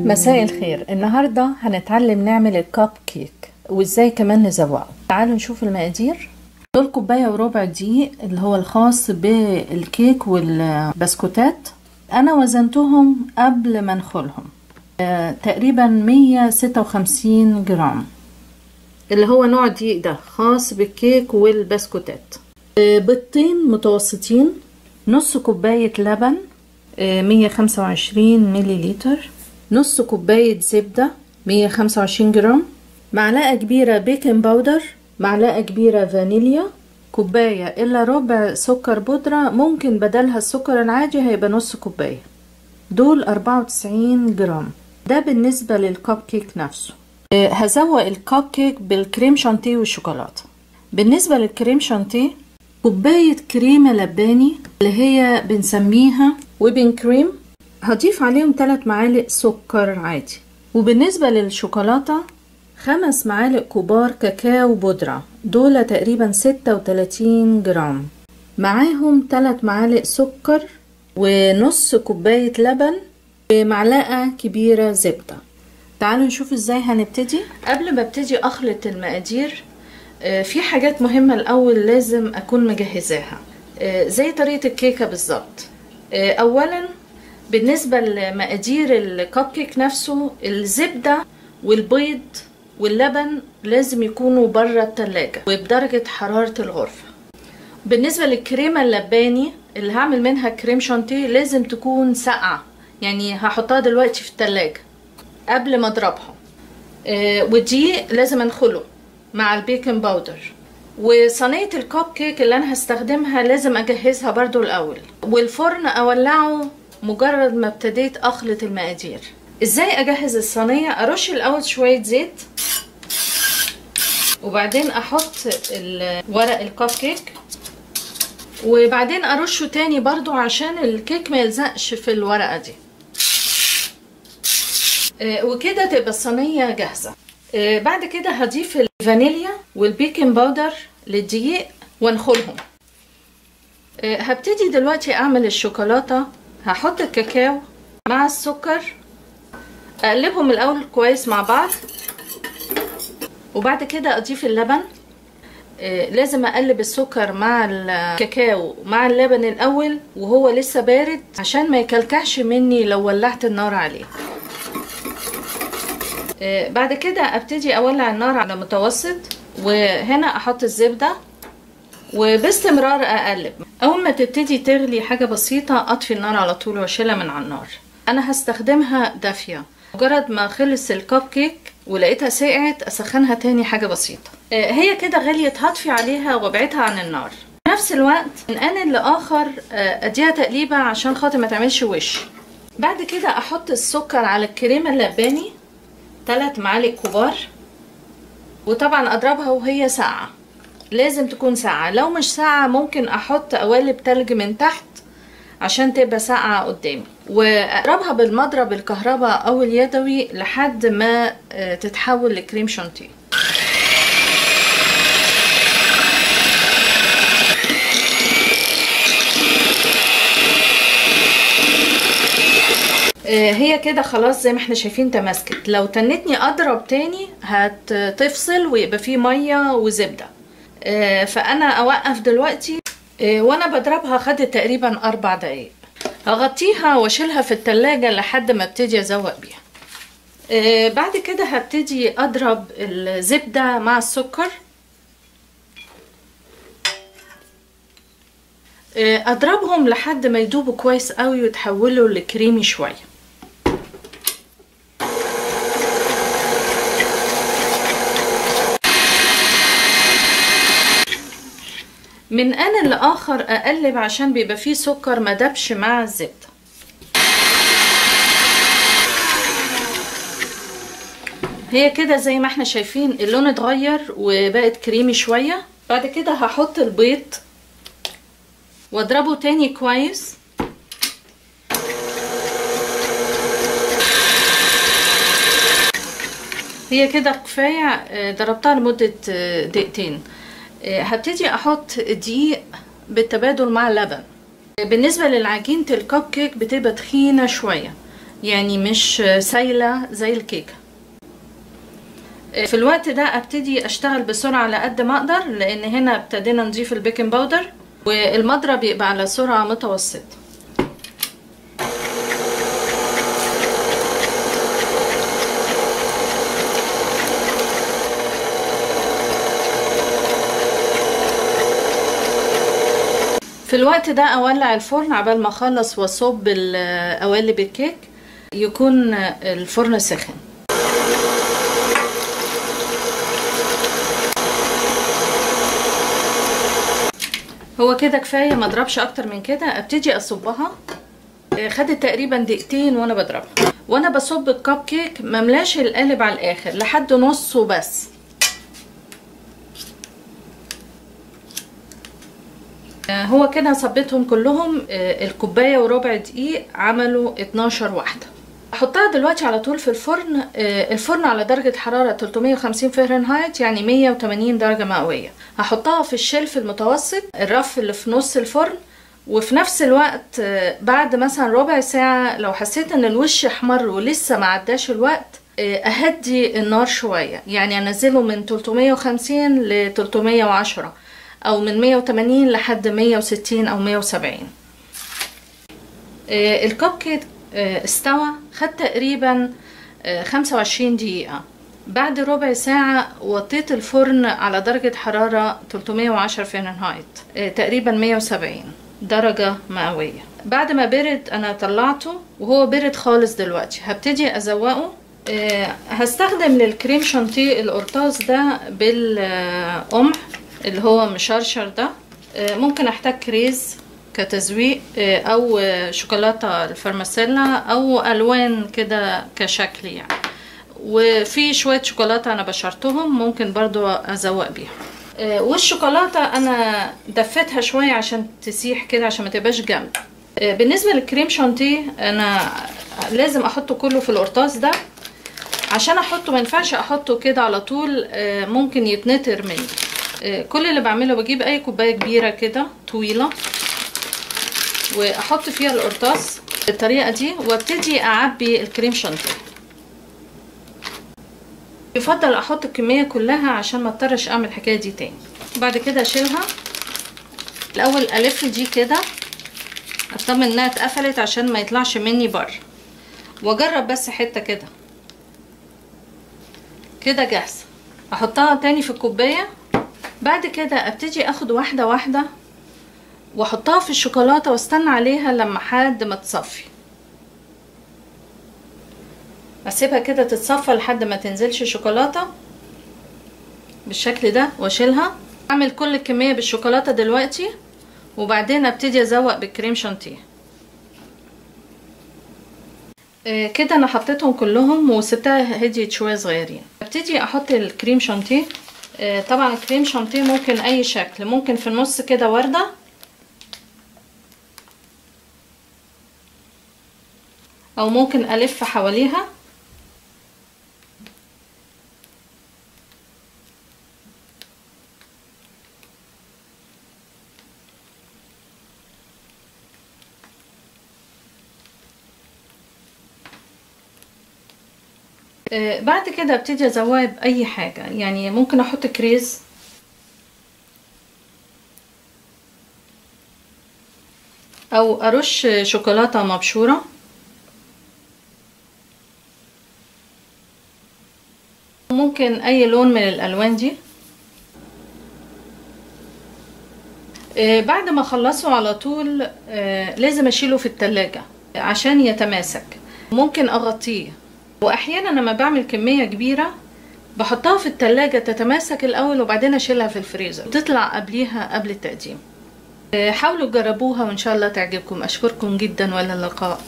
مساء الخير. النهاردة هنتعلم نعمل الكب كيك وازاي كمان نزوقه. تعالوا نشوف المقادير. دول كوباية وربع دقيق اللي هو الخاص بالكيك والبسكوتات. انا وزنتهم قبل ما انخلهم تقريبا 156 جرام، اللي هو نوع دقيق ده خاص بالكيك والبسكوتات. بيضتين متوسطين، نص كوباية لبن 125 مليلتر، نص كوباية زبدة 125 جرام، معلقة كبيرة بيكنج باودر، معلقة كبيرة فانيليا، كوباية إلا ربع سكر بودرة، ممكن بدلها السكر العادي هيبقى نص كوباية. دول 94 جرام. ده بالنسبة للكب كيك نفسه. هزوق الكب كيك بالكريم شانتيه والشوكولاتة. بالنسبة للكريم شانتيه كوباية كريمة لباني اللي هي بنسميها ويبنج كريم، هضيف عليهم 3 معالق سكر عادي. وبالنسبة للشوكولاتة 5 معالق كبار كاكاو بودرة، دول تقريبا 36 جرام، معاهم 3 معالق سكر ونص كوباية لبن ومعلقة كبيرة زبدة. تعالوا نشوف ازاي هنبتدي. قبل ما ابتدي اخلط المقادير في حاجات مهمة الأول لازم أكون مجهزاها، زي طريقة الكيكة بالظبط. أولا بالنسبة لمقادير الكب كيك نفسه، الزبدة والبيض واللبن لازم يكونوا بره التلاجة وبدرجة حرارة الغرفة. بالنسبة للكريمة اللباني اللي هعمل منها كريم شانتيه لازم تكون ساقعة، يعني هحطها دلوقتي في التلاجة قبل ما اضربها. والدقيق لازم انخله مع البيكنج باودر. وصينية الكب كيك اللي انا هستخدمها لازم اجهزها برضو الاول، والفرن اولعه مجرد ما ابتديت اخلط المقادير. ازاي اجهز الصينية؟ ارش الاول شوية زيت، وبعدين احط ورق الكب كيك، وبعدين ارشه تاني برضو عشان الكيك ما يلزقش في الورقة دي. وكده تبقى الصينية جاهزة. بعد كده هضيف الفانيليا والبيكنج باودر للدقيق وانخلهم. هبتدي دلوقتي اعمل الشوكولاتة. هحط الكاكاو مع السكر، اقلبهم الاول كويس مع بعض، وبعد كده اضيف اللبن. لازم اقلب السكر مع الكاكاو مع اللبن الاول وهو لسه بارد عشان ما يكلكعش مني لو ولعت النار عليه. بعد كده ابتدي اولع النار على متوسط، وهنا احط الزبدة وباستمرار اقلب. اول ما تبتدي تغلي حاجة بسيطة اطفي النار على طول واشيلها من على النار. انا هستخدمها دافية. مجرد ما خلص الكب كيك ولقيتها سقعت اسخنها تاني حاجة بسيطة. هي كده غليت، هطفي عليها وابعدها عن النار. في نفس الوقت من ان لاخر اديها تقليبة عشان خاطر ما تعملش وش. بعد كده احط السكر على الكريمة اللباني 3 معالق كبار، وطبعا اضربها وهي ساقعه. لازم تكون ساقعه، لو مش ساقعه ممكن احط قوالب تلج من تحت عشان تبقى ساقعه قدامي، واضربها بالمضرب الكهرباء او اليدوي لحد ما تتحول لكريم شانتيه. هي كده خلاص زي ما احنا شايفين تماسكت. لو تنتني اضرب تاني هتفصل ويبقى فيه ميه وزبده. فانا اوقف دلوقتي. وانا بضربها خدت تقريبا 4 دقايق. هغطيها واشيلها في التلاجة لحد ما ابتدي ازوق بيها. بعد كده هبتدي اضرب الزبده مع السكر. اضربهم لحد ما يدوبوا كويس قوي ويتحولوا لكريمي شويه. من آن لآخر اقلب عشان بيبقى فيه سكر ما دبش مع الزبده. هي كده زي ما احنا شايفين اللون اتغير وبقت كريمي شويه. بعد كده هحط البيض واضربه تاني كويس. هي كده كفايه، ضربتها لمده دقيقتين. هبتدي احط دقيق بالتبادل مع اللبن. بالنسبه للعجينه الكب كيك بتبقى تخينه شويه، يعني مش سايلة زي الكيكة. في الوقت ده ابتدي اشتغل بسرعة على قد ما اقدر، لان هنا ابتدينا نضيف البيكنج باودر والمضرب يبقى على سرعة متوسطة. في الوقت ده اولع الفرن عبال ما اخلص واصب قوالب الكيك يكون الفرن سخن. هو كده كفايه، ما اضربش اكتر من كده. ابتدي اصبها. خدت تقريبا دقيقتين وانا بضربها. وانا بصب الكب كيك مملاش القالب على الاخر، لحد نصه بس. هو كده صبيتهم كلهم. الكوبايه وربع دقيق عملوا 12 واحده. احطها دلوقتي على طول في الفرن. الفرن على درجه حراره 350 فahrenheit، يعني 180 درجه مئويه. هحطها في الشلف المتوسط، الرف اللي في نص الفرن. وفي نفس الوقت بعد مثلا ربع ساعه لو حسيت ان الوش احمر ولسه ما عداش الوقت، اهدي النار شويه، يعني انزله من 350 ل 310 او من 180 لحد 160 او 170. الكب كيك استوى، خد تقريبا 25 دقيقة. بعد ربع ساعة وطيت الفرن على درجة حرارة 310 فahrenheit، تقريبا 170 درجة مئوية. بعد ما برد انا طلعته وهو برد خالص. دلوقتي هبتدي ازوقه. هستخدم للكريم شانتيه القرطاس ده بالقمح اللي هو مشرشر ده. ممكن احتاج كريز كتزويق، او شوكولاتة الفرماسيلا، او الوان كده كشكل يعني. وفي شوية شوكولاتة انا بشرتهم ممكن برضو ازوق بيها. والشوكولاتة انا دفتها شوية عشان تسيح كده، عشان ما تبقاش جامد. بالنسبة للكريم شانتيه انا لازم احطه كله في القرطاس ده. عشان احطه ما ينفعش احطه كده على طول، ممكن يتنطر مني. كل اللي بعمله بجيب اي كوبايه كبيره كده طويله واحط فيها القرطاس بالطريقه دي، وابتدي اعبي الكريم شانتيه. يفضل احط الكميه كلها عشان ما اضطرش اعمل الحكايه دي تاني. بعد كده اشيلها. الاول الف دي كده اطمن انها اتقفلت عشان ما يطلعش مني بره، واجرب بس حته كده كده جاهزه. احطها تاني في الكوبايه. بعد كده ابتدي اخد واحده واحده واحطها في الشوكولاته واستنى عليها لحد ما تصفي. اسيبها كده تتصفى لحد ما تنزلش شوكولاته بالشكل ده واشيلها. اعمل كل الكميه بالشوكولاته دلوقتي، وبعدين ابتدي ازوق بالكريم شانتيه. كده انا حطيتهم كلهم وسبتها هديت شويه صغيرين. ابتدي احط الكريم شانتيه. طبعا الكريم شانتيه ممكن اي شكل، ممكن في النص كده ورده، او ممكن الف حواليها. بعد كده ابتدي ازوقها باي حاجه، يعني ممكن احط كريز او ارش شوكولاته مبشوره. ممكن اي لون من الالوان دي. بعد ما اخلصه على طول لازم اشيله في التلاجة عشان يتماسك. ممكن اغطيه، واحيانا لما بعمل كميه كبيره بحطها في التلاجة تتماسك الاول وبعدين اشيلها في الفريزر تطلع قبليها قبل التقديم. حاولوا تجربوها وان شاء الله تعجبكم. اشكركم جدا والى اللقاء.